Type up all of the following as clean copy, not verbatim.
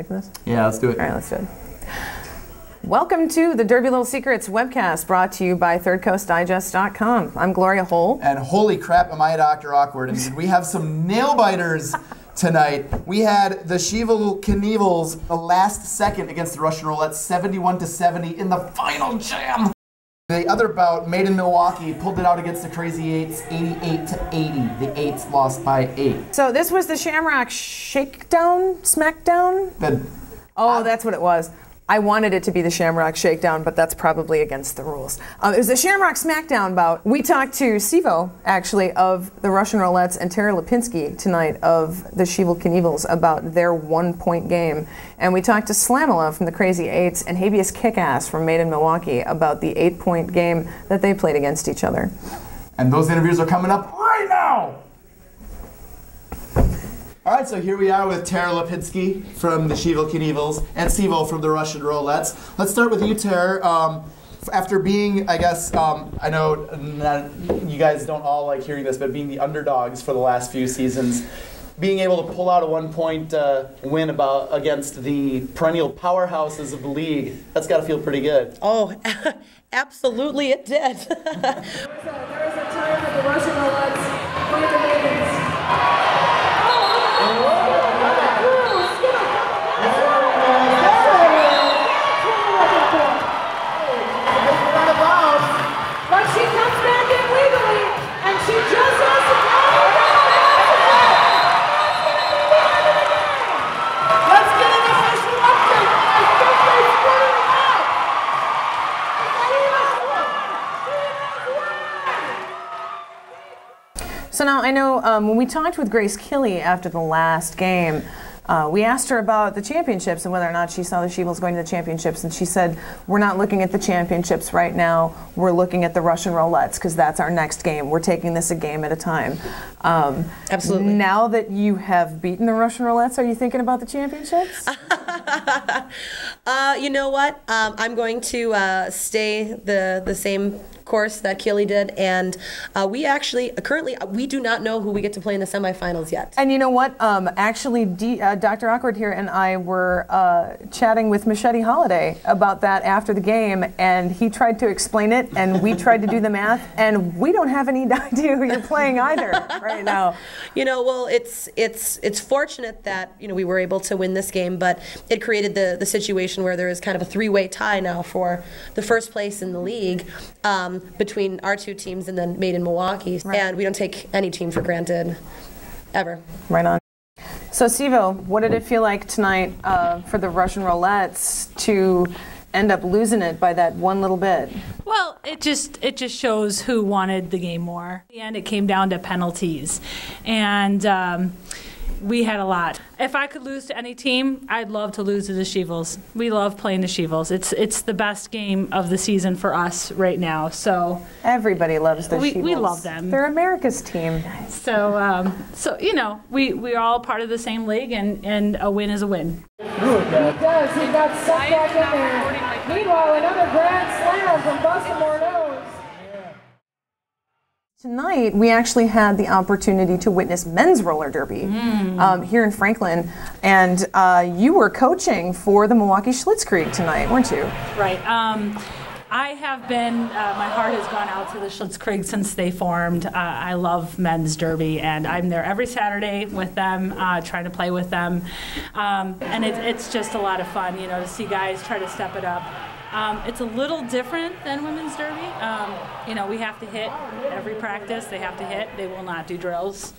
for this? Yeah, let's do it. All right, let's do it. Welcome to the Derby Little Secrets webcast, brought to you by ThirdCoastDigest.com. I'm Gloria Hull. And holy crap, am I Dr. Awkward. And we have some nail biters tonight. We had the Shevil Knevils the last second against the Russian Rollettes, 71-70 in the final jam. The other bout, Maiden Milwaukee, pulled it out against the Crazy Eights, 88-80. The Eights lost by 8. So this was the Shamrock Smackdown? That's what it was. I wanted it to be the Shamrock Shakedown, but that's probably against the rules. It was the Shamrock Smackdown bout. We talked to Shevil, actually, of the Russian Rollettes, and Terry Lipinski tonight of the Shevil Knevils about their 1-point game. And we talked to Slamala from the Crazy Eights and Habeas Kickass from Maiden Milwaukee about the 8-point game that they played against each other. And those interviews are coming up right now! All right, so here we are with Tara Lipinski from the Shevil Knevils and Shevil from the Russian Rollettes. Let's start with you, Tara. After being, I guess, I know you guys don't all like hearing this, but being the underdogs for the last few seasons, being able to pull out a 1-point win against the perennial powerhouses of the league, that's got to feel pretty good. Oh, absolutely it did. There was a time that the Russian Rollettes played the Maidens. But she comes back in legally, and she just has to count it down. Let's get an official update. I think they split it out. So now I know when we talked with Grace Killey after the last game, we asked her about the championships and whether or not she saw the Shevils going to the championships, and she said, we're not looking at the championships right now, we're looking at the Russian Rollettes because that's our next game. We're taking this a game at a time. Absolutely. Now that you have beaten the Russian Rollettes, are you thinking about the championships? You know what? I'm going to stay the same course that Keely did, and we actually currently we do not know who we get to play in the semifinals yet. And you know what? Actually, Dr. Awkward here and I were chatting with Machete Holiday about that after the game, and he tried to explain it, and we tried to do the math, and we don't have any idea who you're playing either right now. You know, well, it's fortunate that we were able to win this game, but it created the situation where there is kind of a 3-way tie now for the first place in the league. Between our two teams and then Maiden Milwaukee, right. And we don't take any team for granted, ever. Right on. So, Shevil, what did it feel like tonight for the Russian Rollettes to end up losing it by that one little bit? Well, it just shows who wanted the game more. In the end, it came down to penalties, and we had a lot. If I could lose to any team, I'd love to lose to the Shevils. We love playing the Shevils. It's the best game of the season for us right now. So everybody loves the Shevils. We love them. They're America's team. So we're all part of the same league, and a win is a win. He does. He got sucked back in there. Meanwhile, another grand slam from Baltimore Nose. Tonight, we actually had the opportunity to witness men's roller derby here in Franklin, and you were coaching for the Milwaukee Schlitzkrieg tonight, weren't you? Right. I have been, my heart has gone out to the Schlitzkrieg since they formed. I love men's derby, and I'm there every Saturday with them, trying to play with them. And it's just a lot of fun, to see guys try to step it up. It's a little different than women's derby. We have to hit every practice. They have to hit. They will not do drills.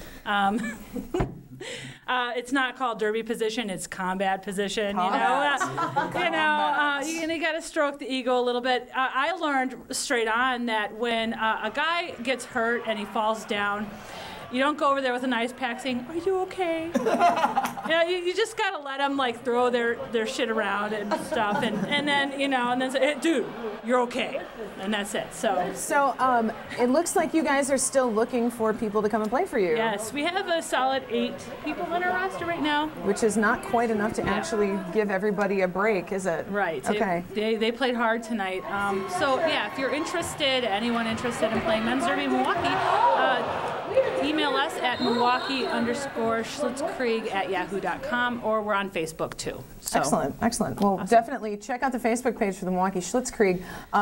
It's not called derby position. It's combat position. You got to stroke the ego a little bit. I learned straight on that when a guy gets hurt and he falls down, you don't go over there with an ice pack saying, "Are you okay?" You just gotta let them throw their shit around and stuff, and then and then say, "Hey, dude, you're okay," and that's it. So it looks like you guys are still looking for people to come and play for you. Yes, we have a solid 8 people on our roster right now, which is not quite enough to actually give everybody a break, is it? Right. Okay. They played hard tonight. So yeah, if you're interested, anyone interested in playing men's derby in Milwaukee, email email us at Milwaukee_Schlitzkrieg@yahoo.com, or we're on Facebook too. So. Excellent, excellent. Well, definitely check out the Facebook page for the Milwaukee Schlitzkrieg.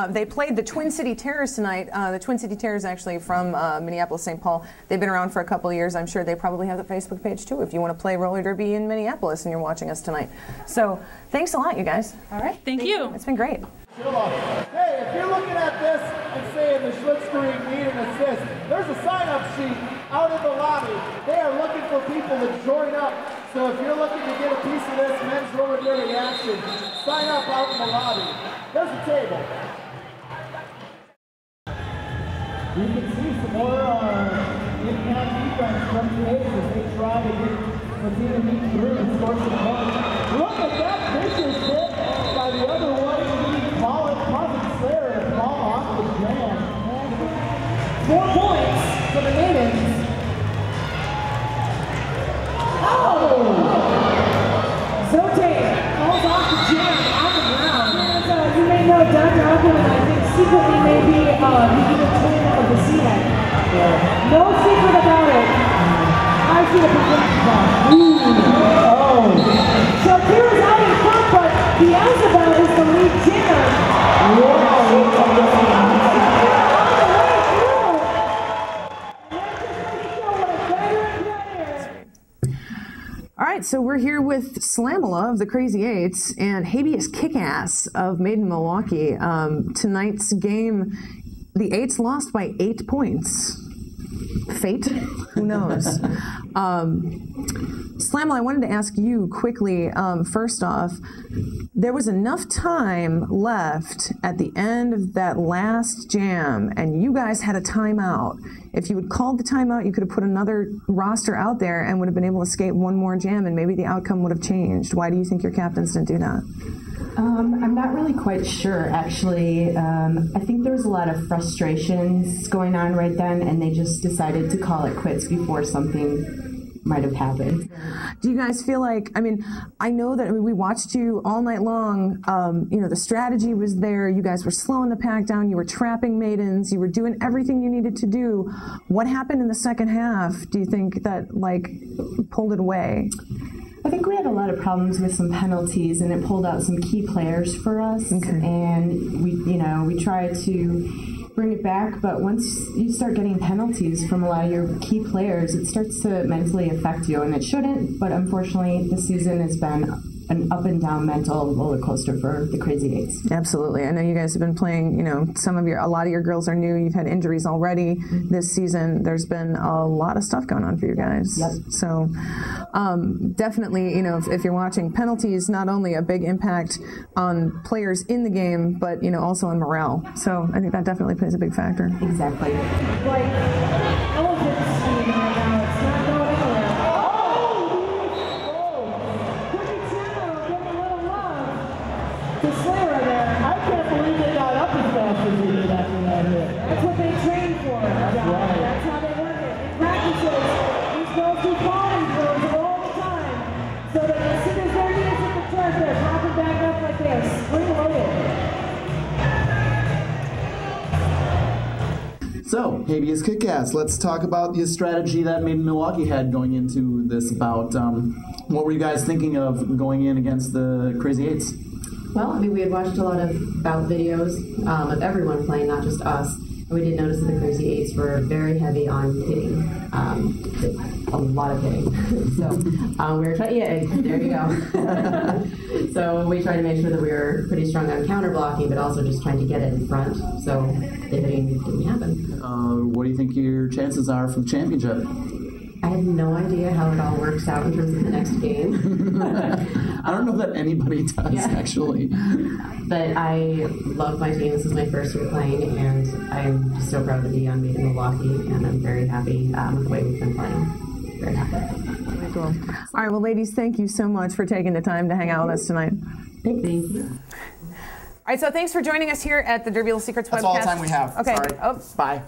They played the Twin City Terrors tonight. The Twin City Terrors actually from Minneapolis, St. Paul. They've been around for a couple of years. I'm sure they probably have the Facebook page too if you want to play roller derby in Minneapolis and you're watching us tonight. So thanks a lot, you guys. All right, thank you. It's been great. Hey, if you're looking at this and saying the Schlitzkrieg need an assist, there's a sign-up sheet out in the lobby. They are looking for people to join up. So if you're looking to get a piece of this men's roller derby action, sign up out in the lobby. There's a table. You can see some more in-count defense from the A's as they try to get Matina Meat through and score some points. Look at that vicious hit by the other one. Call it Cousin Slayer and fall off the jam. 4 points for the Maidens. Oh! Zote falls off the jam on the ground. And you may know Dr. Ogden, I think secretly may be the evil twin of the Sea Head. No secret about it. I see the projection ball. Oh! Shakira's out in front, but Beelzebub is the lead jammer. All right, so we're here with Slamala of the Crazy Eights and Habeas Kickass of Maiden Milwaukee. Tonight's game, the Eights lost by 8 points. Fate? Who knows? Slamala, I wanted to ask you quickly, first off, there was enough time left at the end of that last jam, and you guys had a timeout. If you had called the timeout, you could have put another roster out there and would have been able to escape one more jam, and maybe the outcome would have changed. Why do you think your captains didn't do that? I'm not really quite sure, actually. I think there was a lot of frustrations going on right then, and they just decided to call it quits before something might have happened. Do you guys feel like, I mean, I know that we watched you all night long, you know, the strategy was there, you guys were slowing the pack down, you were trapping maidens, you were doing everything you needed to do. What happened in the second half, do you think, that, like, pulled it away? I think we had a lot of problems with some penalties, and it pulled out some key players for us. Okay. And we tried to bring it back, but once you start getting penalties from a lot of your key players, it starts to mentally affect you, and it shouldn't, but unfortunately this season has been an up and down mental roller coaster for the Crazy Eights. Absolutely. I know you guys have been playing, you know, a lot of your girls are new. You've had injuries already this season. There's been a lot of stuff going on for you guys. Yep. So definitely, you know, if you're watching, penalties, not only a big impact on players in the game, but, you know, also on morale. So I think that definitely plays a big factor. Exactly. Like elephants screaming right now. It's not going anywhere. The Slayer there. I can't believe they got up as fast as they did after that hit. That's what they train for. That's right. That's how they work it. In practices, these girls do falling drills all the time. So that as soon as their knees hit the turf, they're popping back up like they are spring-loaded. So, Habeas Kickass, let's talk about the strategy that Maiden Milwaukee had going into this bout. What were you guys thinking of going in against the Crazy Eights? Well, I mean, we had watched a lot of bout videos of everyone playing, not just us. And we did notice that the Crazy Eights were very heavy on hitting, a lot of hitting. So we were trying, yeah, there you go. So we tried to make sure that we were pretty strong on counter blocking, but also just trying to get it in front. So the hitting didn't happen. What do you think your chances are for the championship? I have no idea how it all works out in terms of the next game. I don't know that anybody does, actually. But I love my team. This is my first year playing, and I'm just so proud to be on Maiden Milwaukee, and I'm very happy with the way we've been playing. Very happy. Very cool. All right, well, ladies, thank you so much for taking the time to hang out with us tonight. Thank you. All right, so thanks for joining us here at the Derby Little Secrets That's webcast. all the time we have. Okay. Sorry. Oh. Bye.